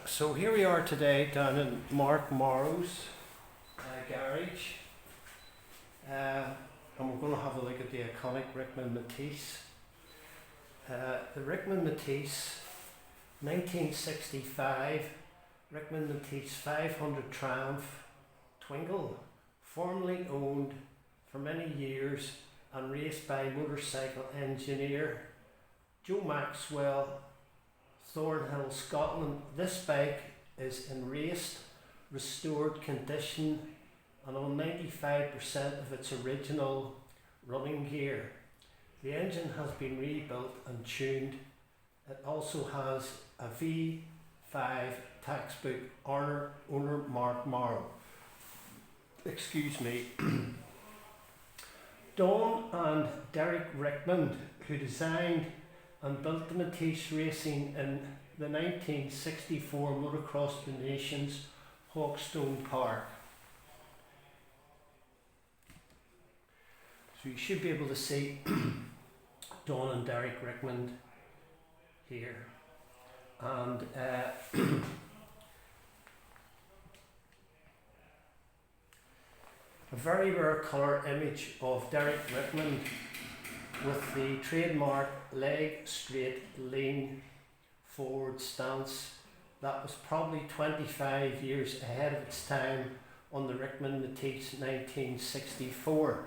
So here we are today down in Mark Morrow's garage, and we're going to have a look at the iconic Rickman Metiisse. The Rickman Metiisse 1965 Rickman Metiisse 500 Triumph Twingle, formerly owned for many years and raced by motorcycle engineer Joe Maxwell, Thornhill, Scotland. This bike is in raced, restored condition and on 95% of its original running gear. The engine has been rebuilt and tuned. It also has a V5 textbook owner Mark Morrow. Excuse me. Don and Gerry Rickman, who designed and built the Metiisse racing in the 1964 Motocross the Nations Hawkstone Park. So you should be able to see Don and Gerry Rickman here, and a very rare colour image of Gerry Rickman with the trademark leg straight lean forward stance that was probably 25 years ahead of its time on the Rickman Metiisse 1964.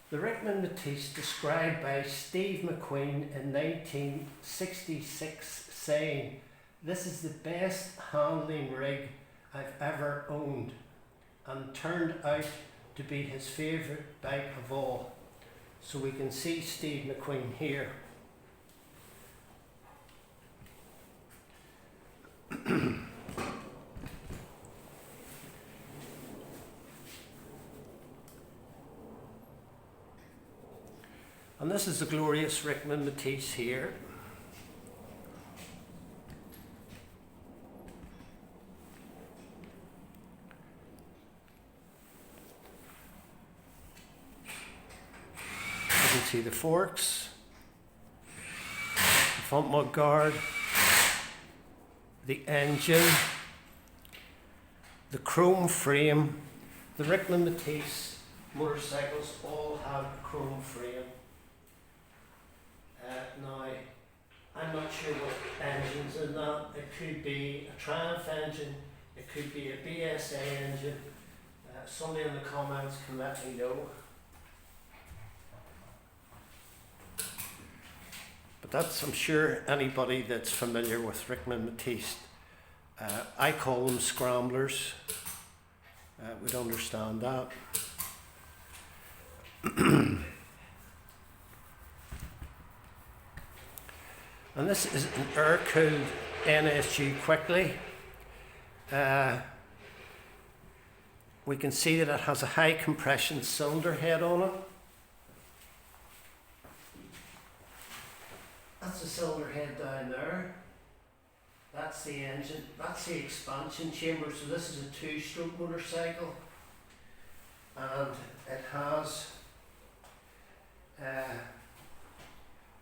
The Rickman Metiisse, described by Steve McQueen in 1966, saying, "This is the best handling rig I've ever owned," and turned out to be his favourite bike of all. So we can see Steve McQueen here. And this is the glorious Rickman Metiisse here. You can see the forks, the front mud guard, the engine, the chrome frame. The Rickman Metiisse motorcycles all have a chrome frame. Now, I'm not sure what engine's in that. It could be a Triumph engine, it could be a BSA engine. Somebody in the comments can let me know. But that's, I'm sure anybody that's familiar with Rickman Metiisse, I call them scramblers, would understand that. And this is an air-cooled NSG Quickly. We can see that it has a high compression cylinder head on it. That's the cylinder head down there. That's the engine. That's the expansion chamber. So this is a two-stroke motorcycle, and it has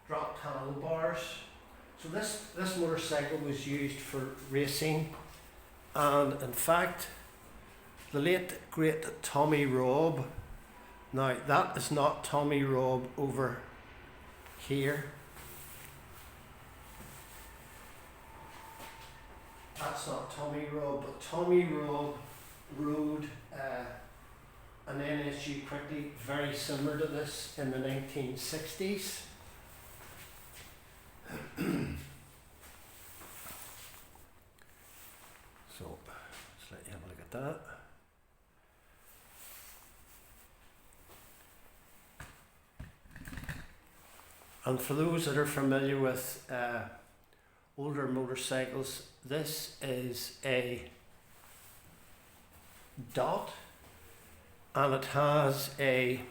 drop handlebars. So this motorcycle was used for racing, and in fact the late great Tommy Robb, now that is not Tommy Robb over here, that's not Tommy Robb, but Tommy Robb rode an NSG Quickly very similar to this in the 1960s. So let's let you have a look at that. And for those that are familiar with older motorcycles, this is a Dot, and it has a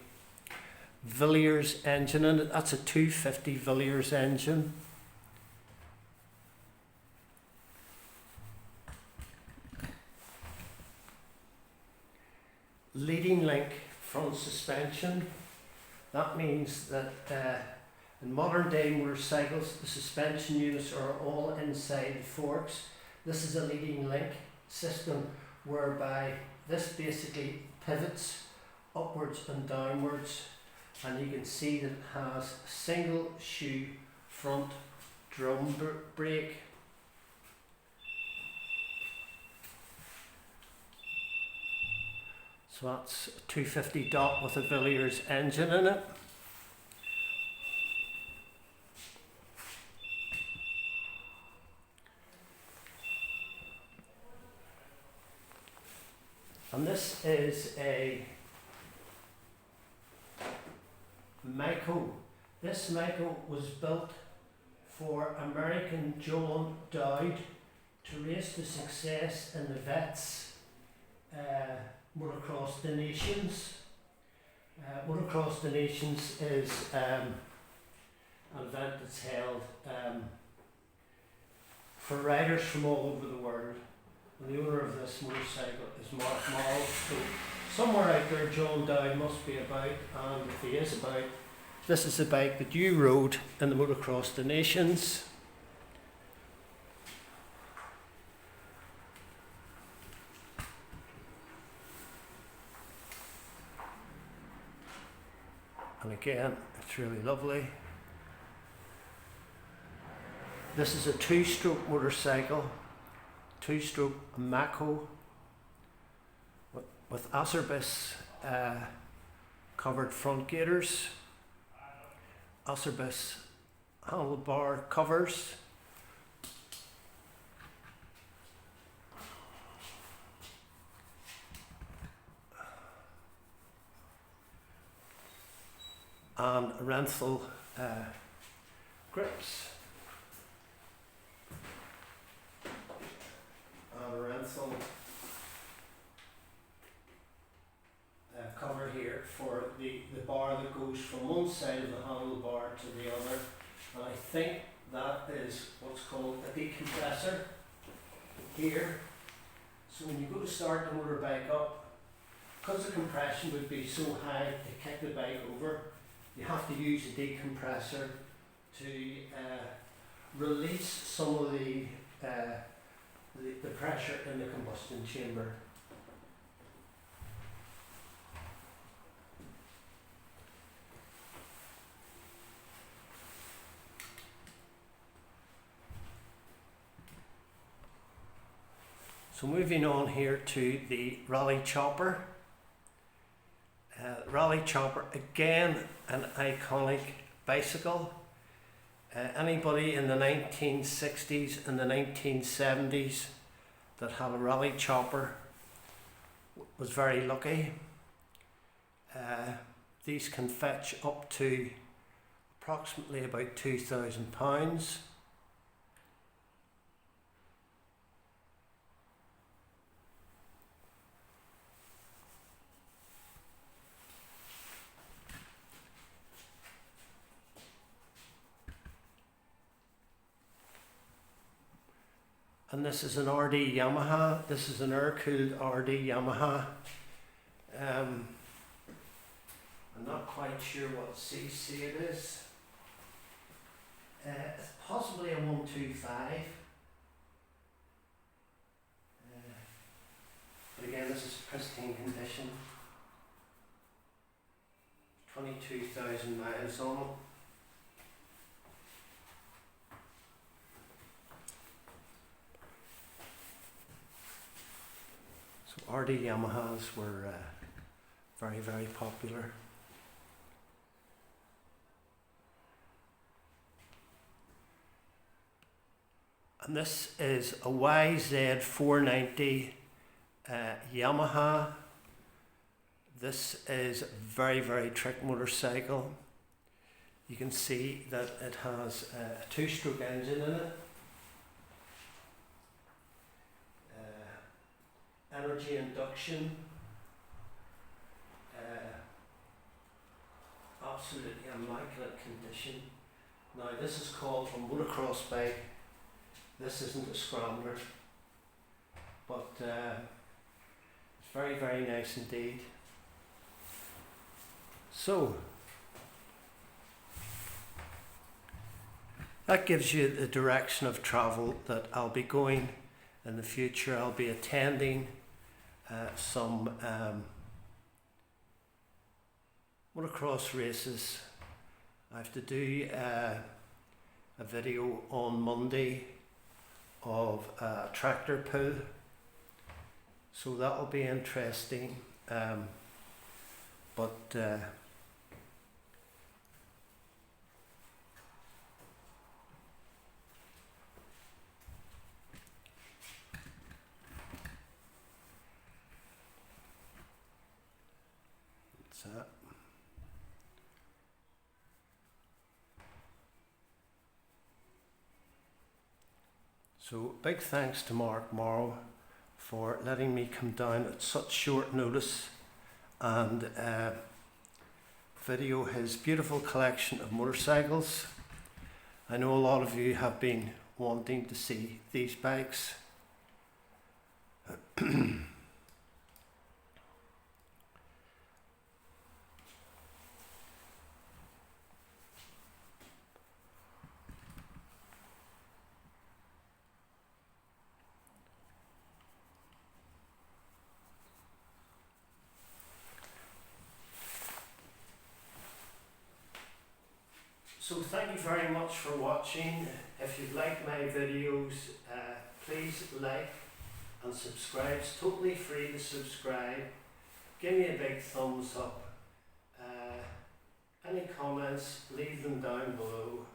Villiers engine in it. That's a 250 Villiers engine. Leading link front suspension. That means that In modern day motorcycles, the suspension units are all inside the forks. This is a leading link system whereby this basically pivots upwards and downwards, and you can see that it has a single shoe front drum brake. So that's a 250 dot with a Villiers engine in it. And this is a Mk1. This Mk1 was built for American John Dowd to race to success in the Vets Motocross the Nations. Motocross the Nations is an event that's held for riders from all over the world. And the owner of this motorcycle is Mark Morrow. So somewhere out there John Dowd must be about, and if he is about, this is the bike that you rode in the Motocross the Nations. And again, it's really lovely. This is a two-stroke motorcycle, two-stroke Mk1 with Acerbis covered front gaiters, Acerbis handlebar covers, and Renthal grips. And a Renthal cover here for the bar that goes from one side of the handlebar to the other. And I think that is what's called a decompressor here. So when you go to start the motorbike up, because the compression would be so high to kick the bike over, you have to use a decompressor to release some of the pressure in the combustion chamber. So moving on here to the Rally Chopper. Rally Chopper, again an iconic bicycle. Anybody in the 1960s and the 1970s that had a Rally Chopper was very lucky. These can fetch up to approximately about £2,000. And this is an RD Yamaha. This is an air-cooled RD Yamaha. I'm not quite sure what CC it is. It's possibly a 125. But again, this is pristine condition. 22,000 miles on it. RD Yamahas were very, very popular. And this is a YZ490 Yamaha. This is a very, very trick motorcycle. You can see that it has a two-stroke engine in it. Energy induction, absolutely immaculate condition. Now this is called a motocross bike. This isn't a scrambler, but it's very, very nice indeed. So that gives you the direction of travel that I'll be going in the future. I'll be attending some motocross races. I have to do a video on Monday of a tractor pull, so that'll be interesting. That. So big thanks to Mark Morrow for letting me come down at such short notice and video his beautiful collection of motorcycles. I know a lot of you have been wanting to see these bikes. So thank you very much for watching. If you've liked my videos, please like and subscribe. It's totally free to subscribe. Give me a big thumbs up. Any comments, leave them down below,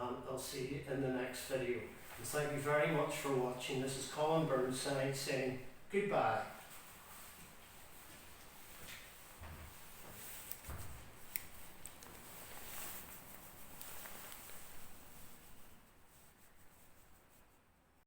and I'll see you in the next video. And thank you very much for watching. This is Colin Burnside saying goodbye.